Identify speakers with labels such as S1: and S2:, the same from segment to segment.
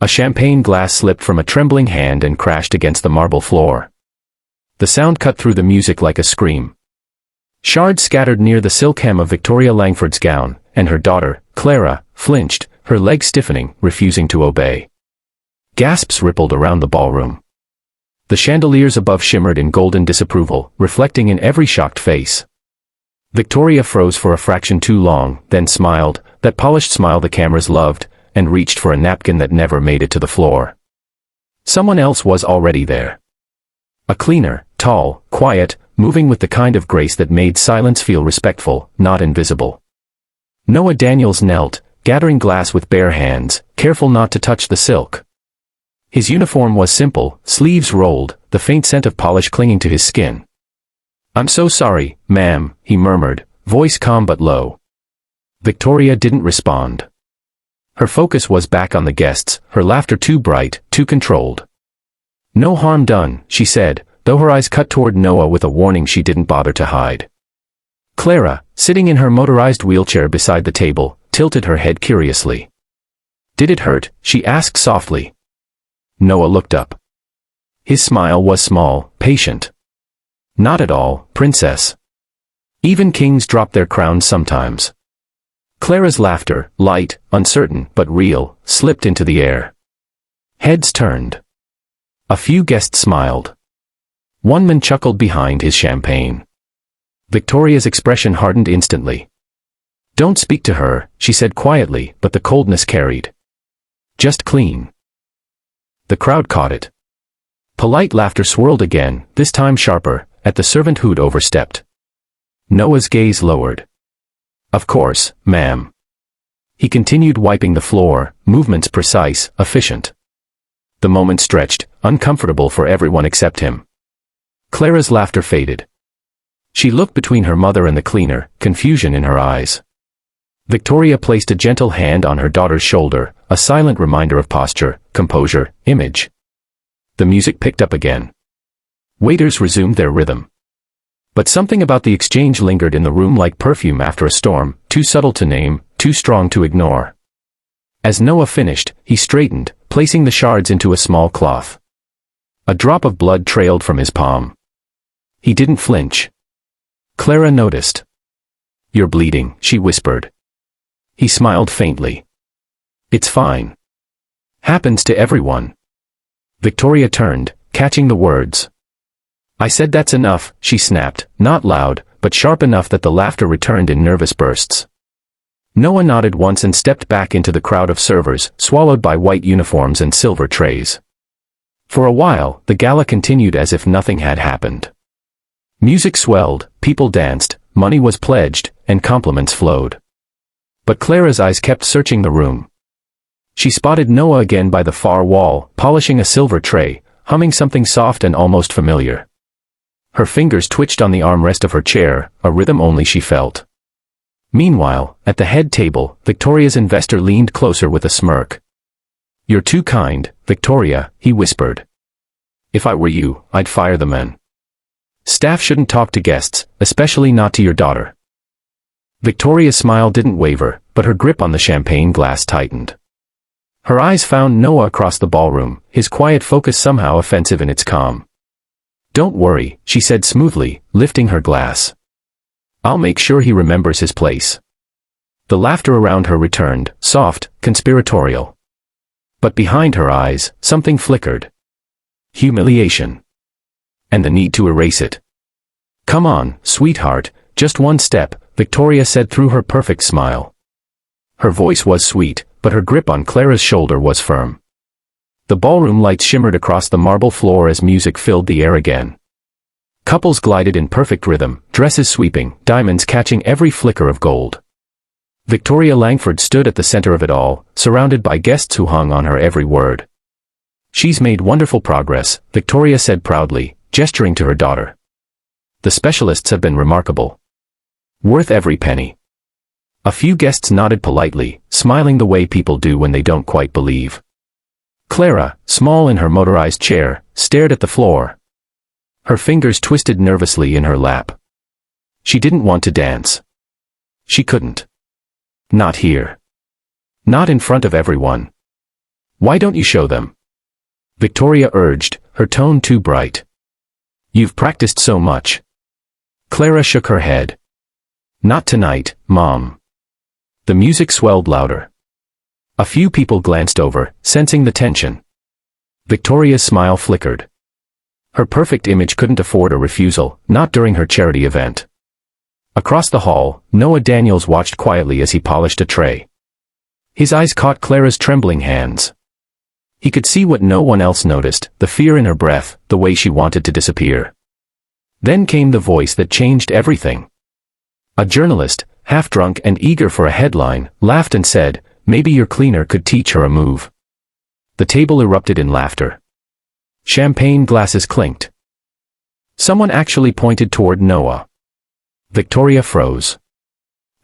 S1: A champagne glass slipped from a trembling hand and crashed against the marble floor. The sound cut through the music like a scream. Shards scattered near the silk hem of Victoria Langford's gown, and her daughter, Clara, flinched, her legs stiffening, refusing to obey. Gasps rippled around the ballroom. The chandeliers above shimmered in golden disapproval, reflecting in every shocked face. Victoria froze for a fraction too long, then smiled, that polished smile the cameras loved, and reached for a napkin that never made it to the floor. Someone else was already there. A cleaner, tall, quiet, moving with the kind of grace that made silence feel respectful, not invisible. Noah Daniels knelt, gathering glass with bare hands, careful not to touch the silk. His uniform was simple, sleeves rolled, the faint scent of polish clinging to his skin. "I'm so sorry, ma'am," he murmured, voice calm but low. Victoria didn't respond. Her focus was back on the guests, her laughter too bright, too controlled. "No harm done," she said, though her eyes cut toward Noah with a warning she didn't bother to hide. Clara, sitting in her motorized wheelchair beside the table, tilted her head curiously. "Did it hurt?" she asked softly. Noah looked up. His smile was small, patient. "Not at all, princess. Even kings drop their crowns sometimes." Clara's laughter, light, uncertain, but real, slipped into the air. Heads turned. A few guests smiled. One man chuckled behind his champagne. Victoria's expression hardened instantly. "Don't speak to her," she said quietly, but the coldness carried. "Just clean." The crowd caught it. Polite laughter swirled again, this time sharper, at the servant who'd overstepped. Noah's gaze lowered. "Of course, ma'am." He continued wiping the floor, movements precise, efficient. The moment stretched, uncomfortable for everyone except him. Clara's laughter faded. She looked between her mother and the cleaner, confusion in her eyes. Victoria placed a gentle hand on her daughter's shoulder, a silent reminder of posture, composure, image. The music picked up again. Waiters resumed their rhythm. But something about the exchange lingered in the room like perfume after a storm, too subtle to name, too strong to ignore. As Noah finished, he straightened, placing the shards into a small cloth. A drop of blood trailed from his palm. He didn't flinch. Clara noticed. "You're bleeding," she whispered. He smiled faintly. "It's fine. Happens to everyone." Victoria turned, catching the words. "I said that's enough," she snapped, not loud, but sharp enough that the laughter returned in nervous bursts. Noah nodded once and stepped back into the crowd of servers, swallowed by white uniforms and silver trays. For a while, the gala continued as if nothing had happened. Music swelled, people danced, money was pledged, and compliments flowed. But Clara's eyes kept searching the room. She spotted Noah again by the far wall, polishing a silver tray, humming something soft and almost familiar. Her fingers twitched on the armrest of her chair, a rhythm only she felt. Meanwhile, at the head table, Victoria's investor leaned closer with a smirk. "You're too kind, Victoria," he whispered. "If I were you, I'd fire the men. Staff shouldn't talk to guests, especially not to your daughter." Victoria's smile didn't waver, but her grip on the champagne glass tightened. Her eyes found Noah across the ballroom, his quiet focus somehow offensive in its calm. "Don't worry," she said smoothly, lifting her glass. "I'll make sure he remembers his place." The laughter around her returned, soft, conspiratorial. But behind her eyes, something flickered. Humiliation. And the need to erase it. "Come on, sweetheart, just one step," Victoria said through her perfect smile. Her voice was sweet, but her grip on Clara's shoulder was firm. The ballroom lights shimmered across the marble floor as music filled the air again. Couples glided in perfect rhythm, dresses sweeping, diamonds catching every flicker of gold. Victoria Langford stood at the center of it all, surrounded by guests who hung on her every word. "She's made wonderful progress," Victoria said proudly, gesturing to her daughter. "The specialists have been remarkable. Worth every penny." A few guests nodded politely, smiling the way people do when they don't quite believe. Clara, small in her motorized chair, stared at the floor. Her fingers twisted nervously in her lap. She didn't want to dance. She couldn't. Not here. Not in front of everyone. Why don't you show them? Victoria urged, her tone too bright. You've practiced so much. Clara shook her head. Not tonight, Mom. The music swelled louder. A few people glanced over, sensing the tension. Victoria's smile flickered. Her perfect image couldn't afford a refusal, not during her charity event. Across the hall, Noah Daniels watched quietly as he polished a tray. His eyes caught Clara's trembling hands. He could see what no one else noticed, the fear in her breath, the way she wanted to disappear. Then came the voice that changed everything. A journalist, half-drunk and eager for a headline, laughed and said, "Maybe your cleaner could teach her a move." The table erupted in laughter. Champagne glasses clinked. Someone actually pointed toward Noah. Victoria froze.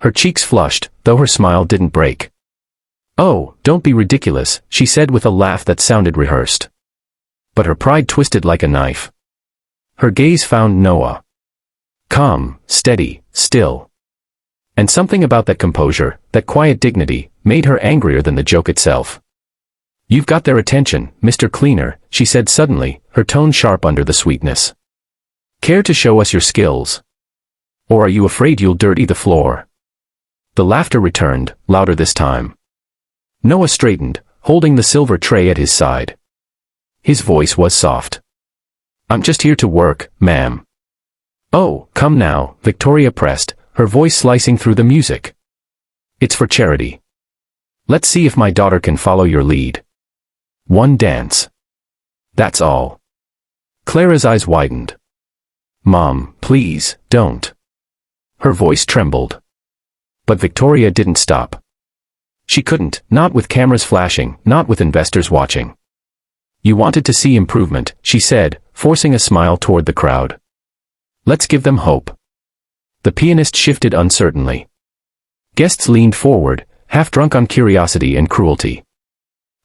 S1: Her cheeks flushed, though her smile didn't break. "Oh, don't be ridiculous," she said with a laugh that sounded rehearsed. But her pride twisted like a knife. Her gaze found Noah. Calm, steady, still. And something about that composure, that quiet dignity, made her angrier than the joke itself. "You've got their attention, Mr. Cleaner," she said suddenly, her tone sharp under the sweetness. "Care to show us your skills? Or are you afraid you'll dirty the floor?" The laughter returned, louder this time. Noah straightened, holding the silver tray at his side. His voice was soft. "I'm just here to work, ma'am." "Oh, come now," Victoria pressed, her voice slicing through the music. "It's for charity. Let's see if my daughter can follow your lead. One dance. That's all." Clara's eyes widened. "Mom, please, don't." Her voice trembled. But Victoria didn't stop. She couldn't, not with cameras flashing, not with investors watching. "You wanted to see improvement," she said, forcing a smile toward the crowd. "Let's give them hope." The pianist shifted uncertainly. Guests leaned forward, half drunk on curiosity and cruelty.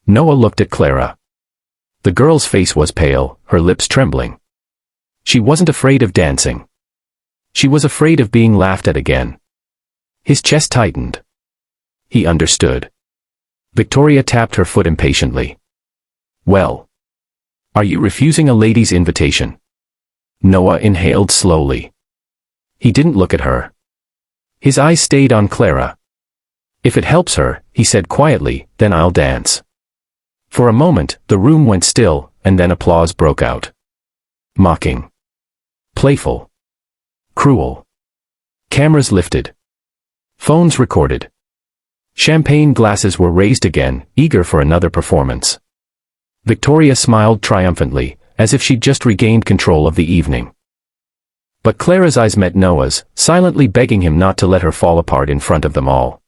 S1: Noah looked at Clara. The girl's face was pale, her lips trembling. She wasn't afraid of dancing. She was afraid of being laughed at again. His chest tightened. He understood. Victoria tapped her foot impatiently. "Well, are you refusing a lady's invitation?" Noah inhaled slowly. He didn't look at her. His eyes stayed on Clara. "If it helps her," he said quietly, "then I'll dance." For a moment, the room went still, and then applause broke out. Mocking. Playful. Cruel. Cameras lifted. Phones recorded. Champagne glasses were raised again, eager for another performance. Victoria smiled triumphantly, as if she'd just regained control of the evening. But Clara's eyes met Noah's, silently begging him not to let her fall apart in front of them all.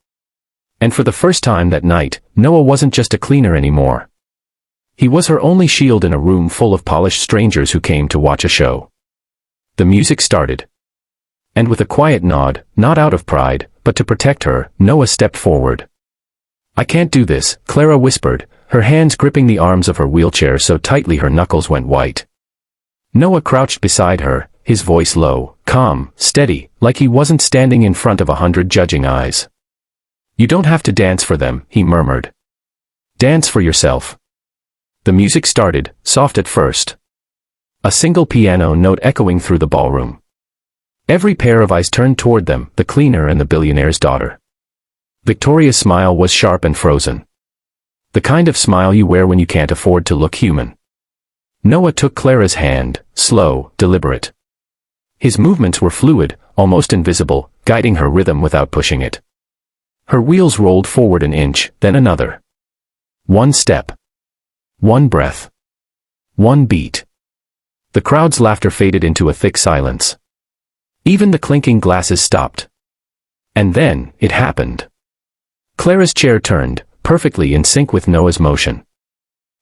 S1: And for the first time that night, Noah wasn't just a cleaner anymore. He was her only shield in a room full of polished strangers who came to watch a show. The music started. And with a quiet nod, not out of pride, but to protect her, Noah stepped forward. "I can't do this," Clara whispered, her hands gripping the arms of her wheelchair so tightly her knuckles went white. Noah crouched beside her, his voice low, calm, steady, like he wasn't standing in front of 100 judging eyes. "You don't have to dance for them," he murmured. "Dance for yourself." The music started, soft at first. A single piano note echoing through the ballroom. Every pair of eyes turned toward them, the cleaner and the billionaire's daughter. Victoria's smile was sharp and frozen. The kind of smile you wear when you can't afford to look human. Noah took Clara's hand, slow, deliberate. His movements were fluid, almost invisible, guiding her rhythm without pushing it. Her wheels rolled forward an inch, then another. One step. One breath. One beat. The crowd's laughter faded into a thick silence. Even the clinking glasses stopped. And then, it happened. Clara's chair turned, perfectly in sync with Noah's motion.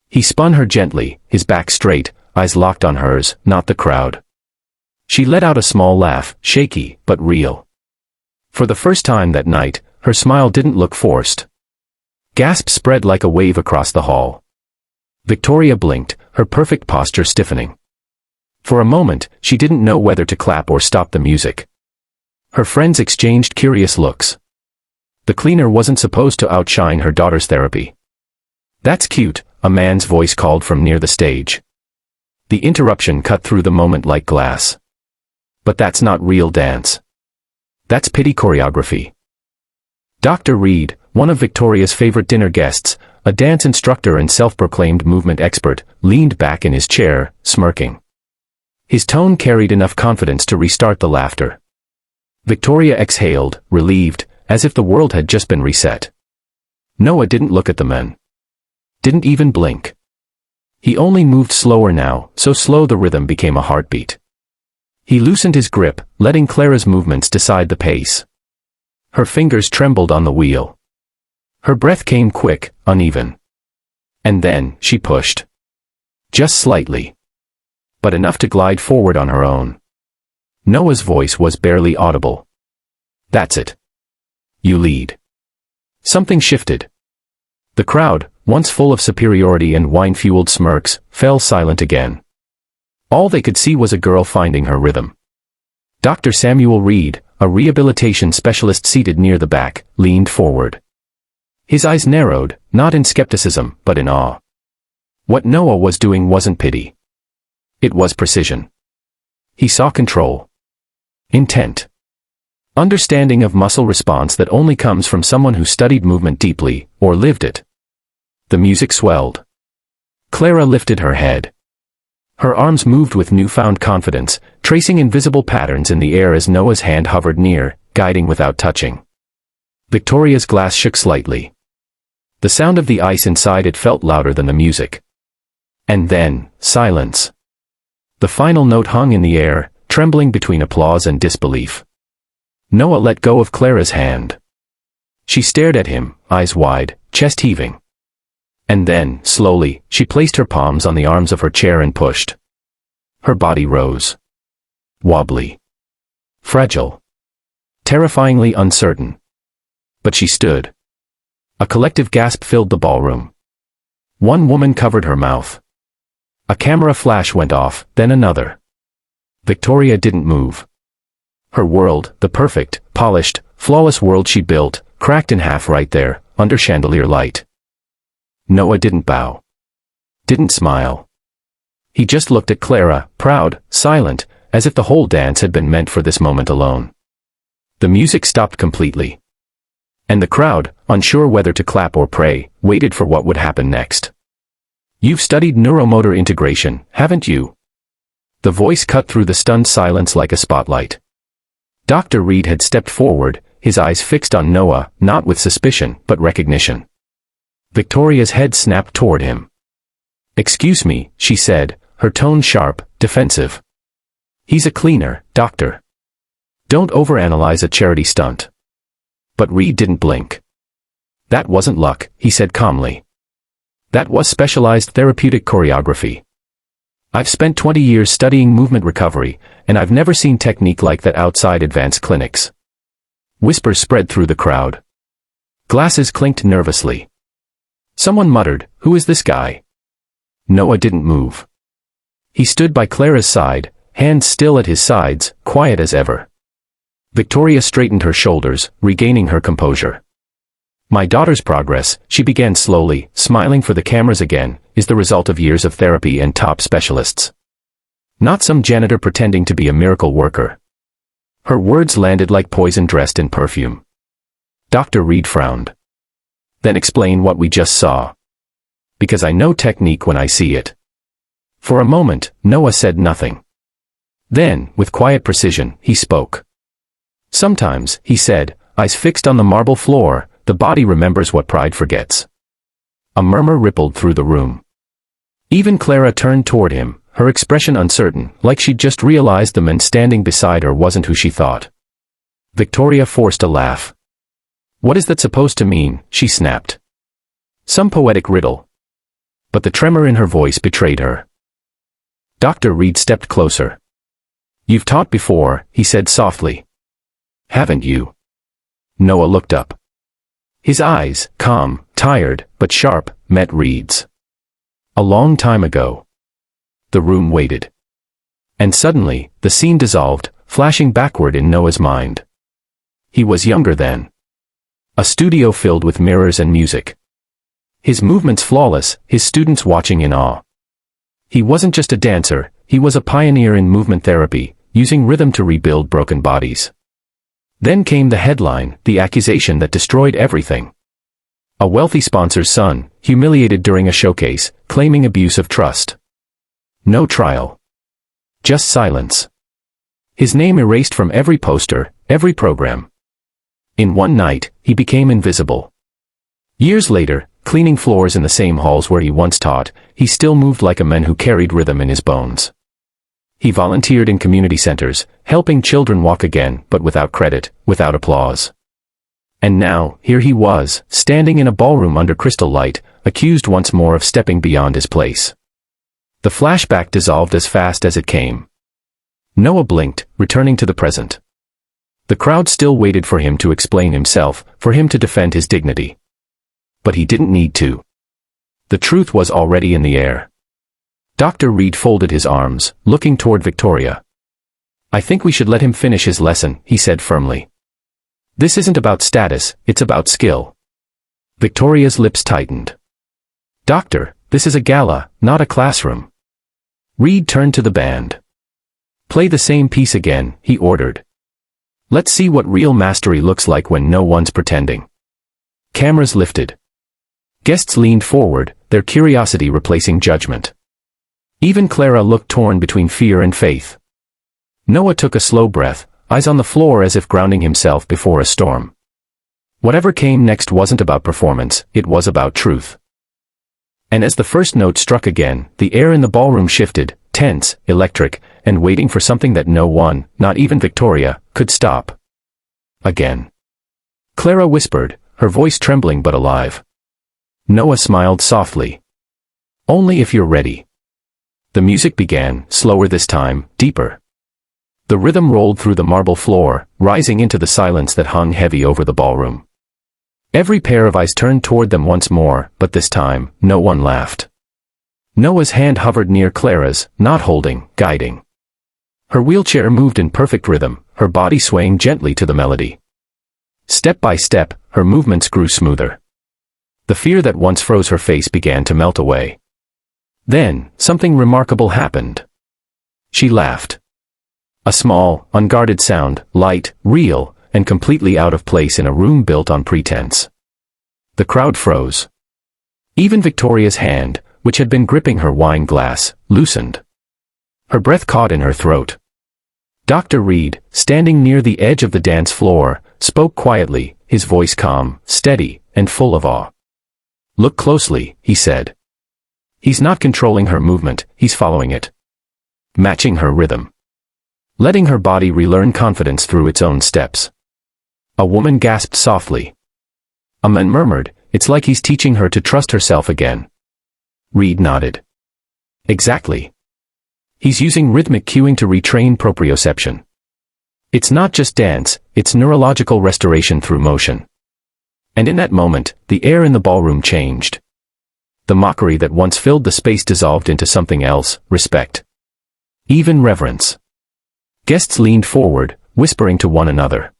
S1: He spun her gently, his back straight, eyes locked on hers, not the crowd. She let out a small laugh, shaky, but real. For the first time that night, her smile didn't look forced. Gasps spread like a wave across the hall. Victoria blinked, her perfect posture stiffening. For a moment, she didn't know whether to clap or stop the music. Her friends exchanged curious looks. The cleaner wasn't supposed to outshine her daughter's therapy. "That's cute," a man's voice called from near the stage. The interruption cut through the moment like glass. But that's not real dance. That's pity choreography. Dr. Reed, one of Victoria's favorite dinner guests, a dance instructor and self-proclaimed movement expert, leaned back in his chair, smirking. His tone carried enough confidence to restart the laughter. Victoria exhaled, relieved, as if the world had just been reset. Noah didn't look at the men. Didn't even blink. He only moved slower now, so slow the rhythm became a heartbeat. He loosened his grip, letting Clara's movements decide the pace. Her fingers trembled on the wheel. Her breath came quick, uneven. And then, she pushed. Just slightly. But enough to glide forward on her own. Noah's voice was barely audible. That's it. You lead. Something shifted. The crowd, once full of superiority and wine-fueled smirks, fell silent again. All they could see was a girl finding her rhythm. Dr. Samuel Reed, a rehabilitation specialist seated near the back, leaned forward. His eyes narrowed, not in skepticism, but in awe. What Noah was doing wasn't pity. It was precision. He saw control. Intent. Understanding of muscle response that only comes from someone who studied movement deeply, or lived it. The music swelled. Clara lifted her head. Her arms moved with newfound confidence, tracing invisible patterns in the air as Noah's hand hovered near, guiding without touching. Victoria's glass shook slightly. The sound of the ice inside it felt louder than the music. And then, silence. The final note hung in the air, trembling between applause and disbelief. Noah let go of Clara's hand. She stared at him, eyes wide, chest heaving. And then, slowly, she placed her palms on the arms of her chair and pushed. Her body rose. Wobbly. Fragile. Terrifyingly uncertain. But she stood. A collective gasp filled the ballroom. One woman covered her mouth. A camera flash went off, then another. Victoria didn't move. Her world, the perfect, polished, flawless world she built, cracked in half right there, under chandelier light. Noah didn't bow. Didn't smile. He just looked at Clara, proud, silent, as if the whole dance had been meant for this moment alone. The music stopped completely. And the crowd, unsure whether to clap or pray, waited for what would happen next. You've studied neuromotor integration, haven't you? The voice cut through the stunned silence like a spotlight. Dr. Reed had stepped forward, his eyes fixed on Noah, not with suspicion, but recognition. Victoria's head snapped toward him. Excuse me, she said, her tone sharp, defensive. He's a cleaner, doctor. Don't overanalyze a charity stunt. But Reed didn't blink. That wasn't luck, he said calmly. That was specialized therapeutic choreography. I've spent 20 years studying movement recovery, and I've never seen technique like that outside advanced clinics. Whispers spread through the crowd. Glasses clinked nervously. Someone muttered, "Who is this guy?" Noah didn't move. He stood by Clara's side, hands still at his sides, quiet as ever. Victoria straightened her shoulders, regaining her composure. My daughter's progress, she began slowly, smiling for the cameras again, is the result of years of therapy and top specialists. Not some janitor pretending to be a miracle worker. Her words landed like poison dressed in perfume. Dr. Reed frowned. Then explain what we just saw. Because I know technique when I see it. For a moment, Noah said nothing. Then, with quiet precision, he spoke. Sometimes, he said, eyes fixed on the marble floor, the body remembers what pride forgets. A murmur rippled through the room. Even Clara turned toward him, her expression uncertain, like she'd just realized the man standing beside her wasn't who she thought. Victoria forced a laugh. What is that supposed to mean? She snapped. Some poetic riddle. But the tremor in her voice betrayed her. Dr. Reed stepped closer. You've taught before, he said softly. Haven't you? Noah looked up. His eyes, calm, tired, but sharp, met Reed's. A long time ago. The room waited. And suddenly, the scene dissolved, flashing backward in Noah's mind. He was younger then. A studio filled with mirrors and music. His movements flawless, his students watching in awe. He wasn't just a dancer, he was a pioneer in movement therapy, using rhythm to rebuild broken bodies. Then came the headline, the accusation that destroyed everything. A wealthy sponsor's son, humiliated during a showcase, claiming abuse of trust. No trial. Just silence. His name erased from every poster, every program. In one night, he became invisible. Years later, cleaning floors in the same halls where he once taught, he still moved like a man who carried rhythm in his bones. He volunteered in community centers, helping children walk again, but without credit, without applause. And now, here he was, standing in a ballroom under crystal light, accused once more of stepping beyond his place. The flashback dissolved as fast as it came. Noah blinked, returning to the present. The crowd still waited for him to explain himself, for him to defend his dignity. But he didn't need to. The truth was already in the air. Dr. Reed folded his arms, looking toward Victoria. "I think we should let him finish his lesson," he said firmly. "This isn't about status, it's about skill." Victoria's lips tightened. "Doctor, this is a gala, not a classroom." Reed turned to the band. "Play the same piece again," he ordered. "Let's see what real mastery looks like when no one's pretending." Cameras lifted. Guests leaned forward, their curiosity replacing judgment. Even Clara looked torn between fear and faith. Noah took a slow breath, eyes on the floor as if grounding himself before a storm. Whatever came next wasn't about performance, it was about truth. And as the first note struck again, the air in the ballroom shifted, tense, electric, and waiting for something that no one, not even Victoria, could stop. Again. Clara whispered, her voice trembling but alive. Noah smiled softly. "Only if you're ready." The music began, slower this time, deeper. The rhythm rolled through the marble floor, rising into the silence that hung heavy over the ballroom. Every pair of eyes turned toward them once more, but this time, no one laughed. Noah's hand hovered near Clara's, not holding, guiding. Her wheelchair moved in perfect rhythm, her body swaying gently to the melody. Step by step, her movements grew smoother. The fear that once froze her face began to melt away. Then, something remarkable happened. She laughed. A small, unguarded sound, light, real, and completely out of place in a room built on pretense. The crowd froze. Even Victoria's hand, which had been gripping her wine glass, loosened. Her breath caught in her throat. Dr. Reed, standing near the edge of the dance floor, spoke quietly, his voice calm, steady, and full of awe. "Look closely," he said. "He's not controlling her movement, he's following it. Matching her rhythm. Letting her body relearn confidence through its own steps." A woman gasped softly. A man murmured, "It's like he's teaching her to trust herself again." Reed nodded. "Exactly. He's using rhythmic cueing to retrain proprioception. It's not just dance, it's neurological restoration through motion." And in that moment, the air in the ballroom changed. The mockery that once filled the space dissolved into something else, respect. Even reverence. Guests leaned forward, whispering to one another.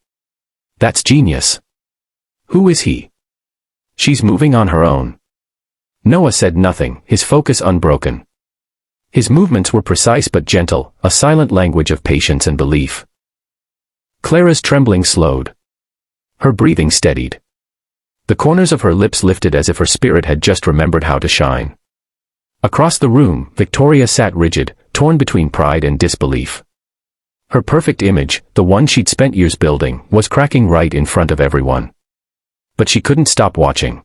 S1: "That's genius. Who is he?" "She's moving on her own." Noah said nothing, his focus unbroken. His movements were precise but gentle, a silent language of patience and belief. Clara's trembling slowed. Her breathing steadied. The corners of her lips lifted as if her spirit had just remembered how to shine. Across the room, Victoria sat rigid, torn between pride and disbelief. Her perfect image, the one she'd spent years building, was cracking right in front of everyone. But she couldn't stop watching.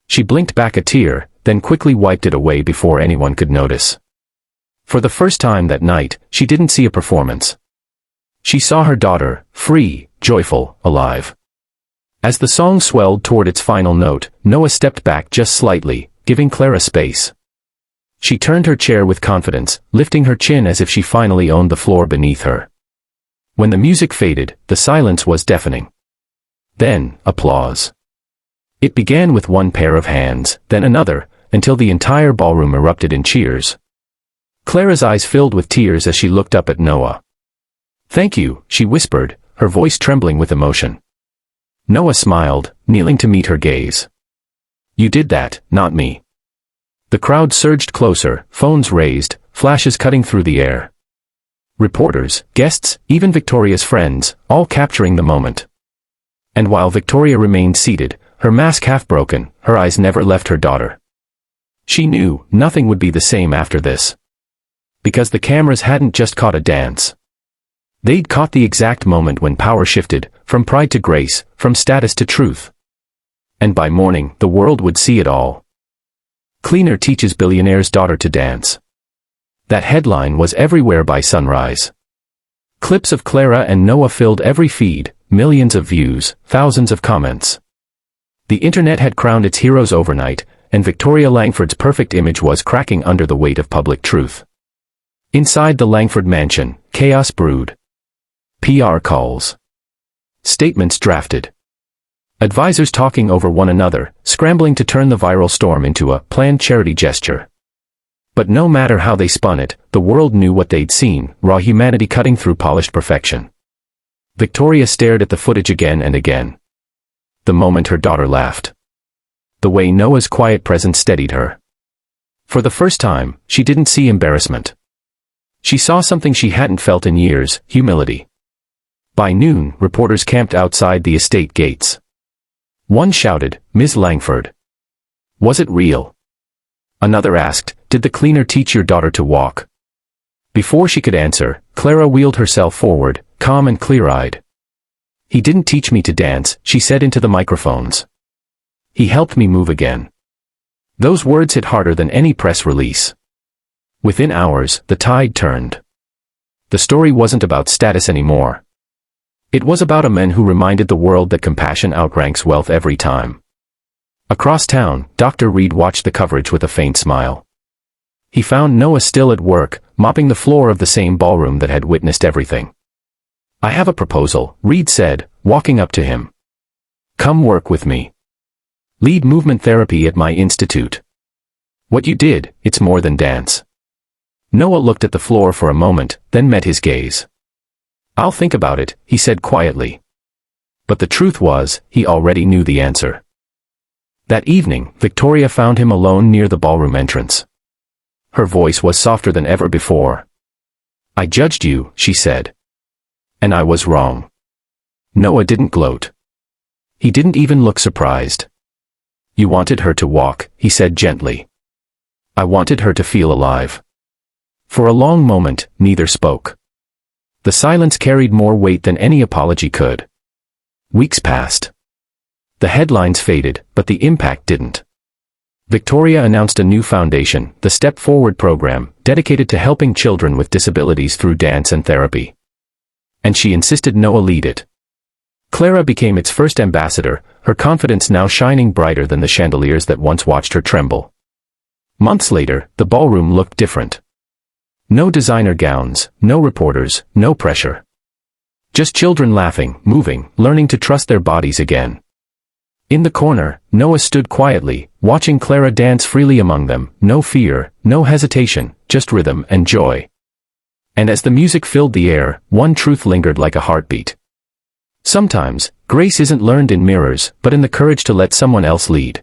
S1: She blinked back a tear, then quickly wiped it away before anyone could notice. For the first time that night, she didn't see a performance. She saw her daughter, free, joyful, alive. As the song swelled toward its final note, Noah stepped back just slightly, giving Clara space. She turned her chair with confidence, lifting her chin as if she finally owned the floor beneath her. When the music faded, the silence was deafening. Then, applause. It began with one pair of hands, then another, until the entire ballroom erupted in cheers. Clara's eyes filled with tears as she looked up at Noah. "Thank you," she whispered, her voice trembling with emotion. Noah smiled, kneeling to meet her gaze. You did that, not me. The crowd surged closer, phones raised, flashes cutting through the air. Reporters, guests, even Victoria's friends, all capturing the moment. And while Victoria remained seated, her mask half broken, her eyes never left her daughter. She knew nothing would be the same after this. Because the cameras hadn't just caught a dance. They'd caught the exact moment when power shifted, from pride to grace, from status to truth. And by morning, the world would see it all. Cleaner teaches billionaire's daughter to dance. That headline was everywhere by sunrise. Clips of Clara and Noah filled every feed, millions of views, thousands of comments. The internet had crowned its heroes overnight, and Victoria Langford's perfect image was cracking under the weight of public truth. Inside the Langford mansion, chaos brewed. PR calls. Statements drafted. Advisors talking over one another, scrambling to turn the viral storm into a planned charity gesture. But no matter how they spun it, the world knew what they'd seen, raw humanity cutting through polished perfection. Victoria stared at the footage again and again. The moment her daughter laughed. The way Noah's quiet presence steadied her. For the first time, she didn't see embarrassment. She saw something she hadn't felt in years, humility. By noon, reporters camped outside the estate gates. One shouted, "Ms. Langford. Was it real?" Another asked, "Did the cleaner teach your daughter to walk?" Before she could answer, Clara wheeled herself forward, calm and clear-eyed. "He didn't teach me to dance," she said into the microphones. "He helped me move again." Those words hit harder than any press release. Within hours, the tide turned. The story wasn't about status anymore. It was about a man who reminded the world that compassion outranks wealth every time. Across town, Dr. Reed watched the coverage with a faint smile. He found Noah still at work, mopping the floor of the same ballroom that had witnessed everything. "I have a proposal," Reed said, walking up to him. "Come work with me. Lead movement therapy at my institute. What you did, it's more than dance." Noah looked at the floor for a moment, then met his gaze. "I'll think about it," he said quietly. But the truth was, he already knew the answer. That evening, Victoria found him alone near the ballroom entrance. Her voice was softer than ever before. "I judged you," she said. "And I was wrong." Noah didn't gloat. He didn't even look surprised. "You wanted her to walk," he said gently. "I wanted her to feel alive." For a long moment, neither spoke. The silence carried more weight than any apology could. Weeks passed. The headlines faded, but the impact didn't. Victoria announced a new foundation, the Step Forward program, dedicated to helping children with disabilities through dance and therapy. And she insisted Noah lead it. Clara became its first ambassador, her confidence now shining brighter than the chandeliers that once watched her tremble. Months later, the ballroom looked different. No designer gowns, no reporters, no pressure. Just children laughing, moving, learning to trust their bodies again. In the corner, Noah stood quietly, watching Clara dance freely among them, no fear, no hesitation, just rhythm and joy. And as the music filled the air, one truth lingered like a heartbeat. Sometimes, grace isn't learned in mirrors, but in the courage to let someone else lead.